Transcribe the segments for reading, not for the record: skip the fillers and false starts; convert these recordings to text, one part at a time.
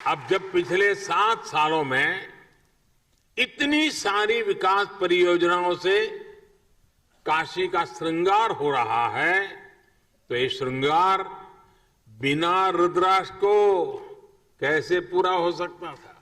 अब जब पिछले 7 सालों में इतनी सारी विकास परियोजनाओं से काशी का श्रृंगार हो रहा है, तो ये श्रृंगार बिना रुद्राक्ष को कैसे पूरा हो सकता था?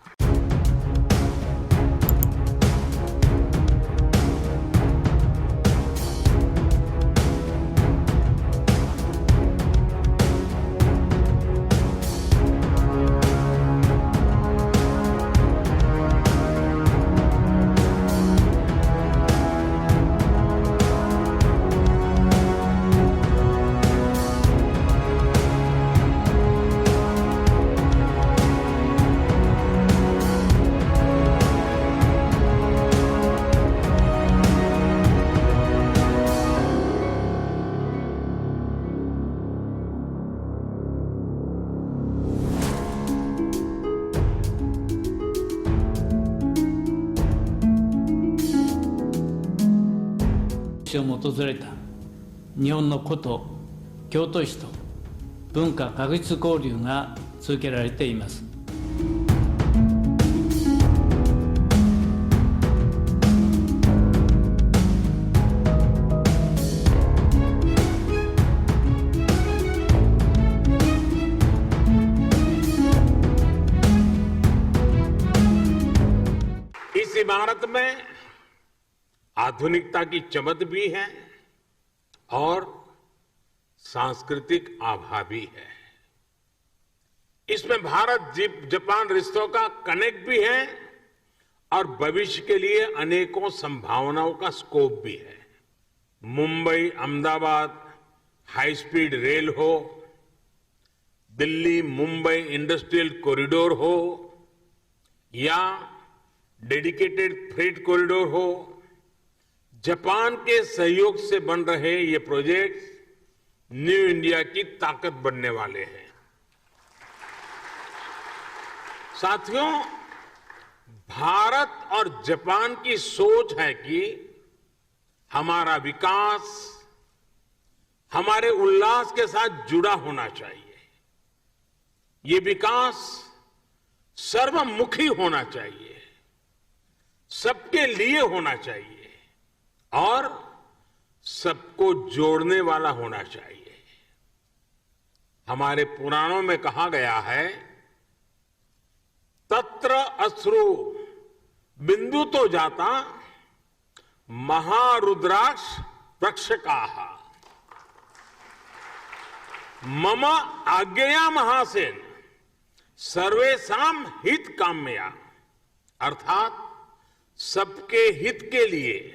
を訪れた日本の古都京都市と文化学術交流が続けられています。इस इमारत में आधुनिकता की चमक भी है और सांस्कृतिक आभा भी है। इसमें भारत जापान रिश्तों का कनेक्ट भी है और भविष्य के लिए अनेकों संभावनाओं का स्कोप भी है। Mumbai Ahmedabad high speed rail हो, दिल्ली मुंबई इंडस्ट्रियल कॉरिडोर हो या डेडिकेटेड फ्रेट कॉरिडोर हो, जापान के सहयोग से बन रहे ये प्रोजेक्ट न्यू इंडिया की ताकत बनने वाले हैं। साथियों, भारत और जापान की सोच है कि हमारा विकास हमारे उल्लास के साथ जुड़ा होना चाहिए। ये विकास सर्वमुखी होना चाहिए, सबके लिए होना चाहिए और सबको जोड़ने वाला होना चाहिए। हमारे पुराणों में कहा गया है, तत्र अश्रु बिंदु तो जाता महारुद्राक्ष वृक्षकाः मम आज्ञया महासेन सर्वेषां हित काम्या। अर्थात सबके हित के लिए,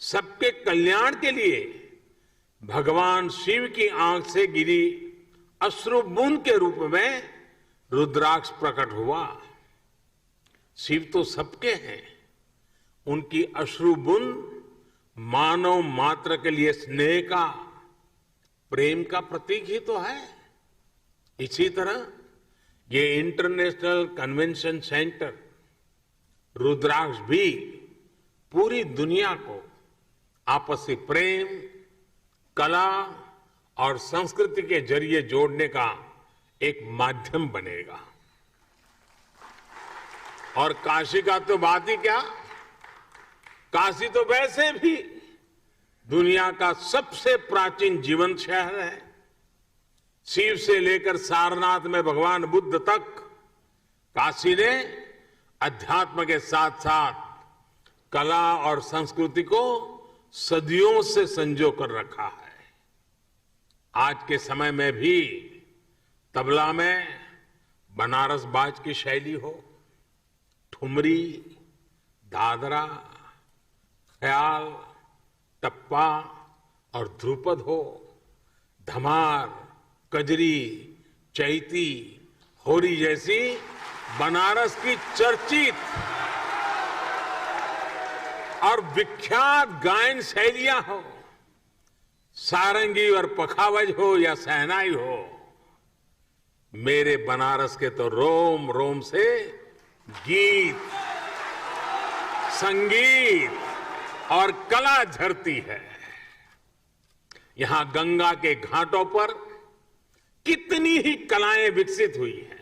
सबके कल्याण के लिए भगवान शिव की आंख से गिरी अश्रु बूंद के रूप में रुद्राक्ष प्रकट हुआ। शिव तो सबके हैं, उनकी अश्रु बूंद मानव मात्र के लिए स्नेह का, प्रेम का प्रतीक ही तो है। इसी तरह ये इंटरनेशनल कन्वेंशन सेंटर रुद्राक्ष भी पूरी दुनिया को आपसी प्रेम, कला और संस्कृति के जरिए जोड़ने का एक माध्यम बनेगा। और काशी का तो बात ही क्या, काशी तो वैसे भी दुनिया का सबसे प्राचीन जीवन शहर है। शिव से लेकर सारनाथ में भगवान बुद्ध तक काशी ने अध्यात्म के साथ साथ कला और संस्कृति को सदियों से संजो कर रखा है। आज के समय में भी तबला में बनारस बाज की शैली हो, ठुमरी, दादरा, ख्याल, टप्पा और ध्रुपद हो, धमार, कजरी, चैती, होरी जैसी बनारस की चर्चित और विख्यात गायन शैलियां हो, सारंगी और पखावज हो या सहनाई हो, मेरे बनारस के तो रोम रोम से गीत, संगीत और कला झरती है। यहां गंगा के घाटों पर कितनी ही कलाएं विकसित हुई हैं।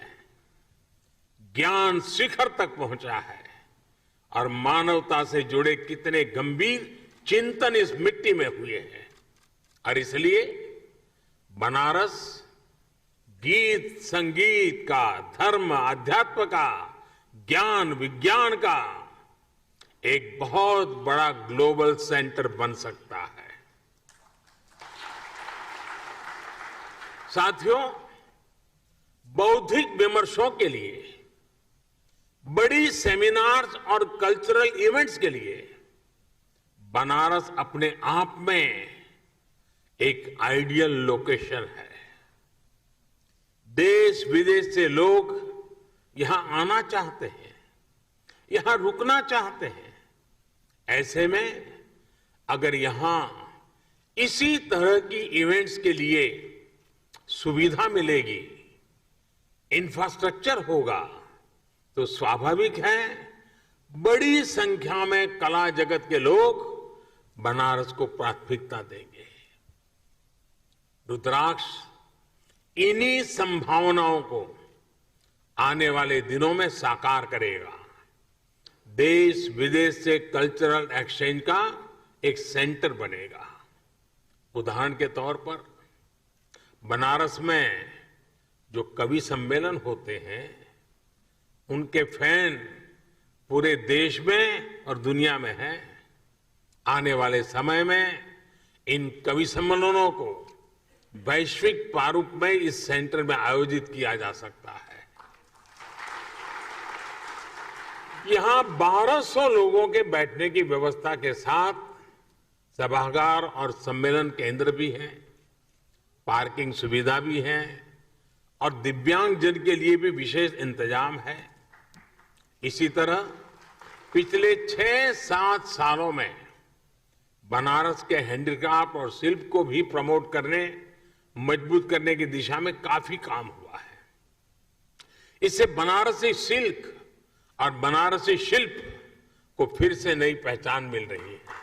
ज्ञान शिखर तक पहुंचा है और मानवता से जुड़े कितने गंभीर चिंतन इस मिट्टी में हुए हैं। और इसलिए बनारस गीत संगीत का, धर्म अध्यात्म का, ज्ञान विज्ञान का एक बहुत बड़ा ग्लोबल सेंटर बन सकता है। साथियों, बौद्धिक विमर्शों के लिए, बड़ी सेमिनार्स और कल्चरल इवेंट्स के लिए बनारस अपने आप में एक आइडियल लोकेशन है। देश विदेश से लोग यहां आना चाहते हैं, यहां रुकना चाहते हैं। ऐसे में अगर यहां इसी तरह की इवेंट्स के लिए सुविधा मिलेगी, इंफ्रास्ट्रक्चर होगा, तो स्वाभाविक है बड़ी संख्या में कला जगत के लोग बनारस को प्राथमिकता देंगे। रुद्राक्ष इन्हीं संभावनाओं को आने वाले दिनों में साकार करेगा। देश विदेश से कल्चरल एक्सचेंज का एक सेंटर बनेगा। उदाहरण के तौर पर बनारस में जो कवि सम्मेलन होते हैं, उनके फैन पूरे देश में और दुनिया में हैं। आने वाले समय में इन कवि सम्मेलनों को वैश्विक प्रारूप में इस सेंटर में आयोजित किया जा सकता है। यहां 1200 लोगों के बैठने की व्यवस्था के साथ सभागार और सम्मेलन केंद्र भी है, पार्किंग सुविधा भी है और दिव्यांगजन के लिए भी विशेष इंतजाम है। इसी तरह पिछले 6-7 सालों में बनारस के हैंडीक्राफ्ट और शिल्प को भी प्रमोट करने, मजबूत करने की दिशा में काफी काम हुआ है। इससे बनारसी सिल्क और बनारसी शिल्प को फिर से नई पहचान मिल रही है।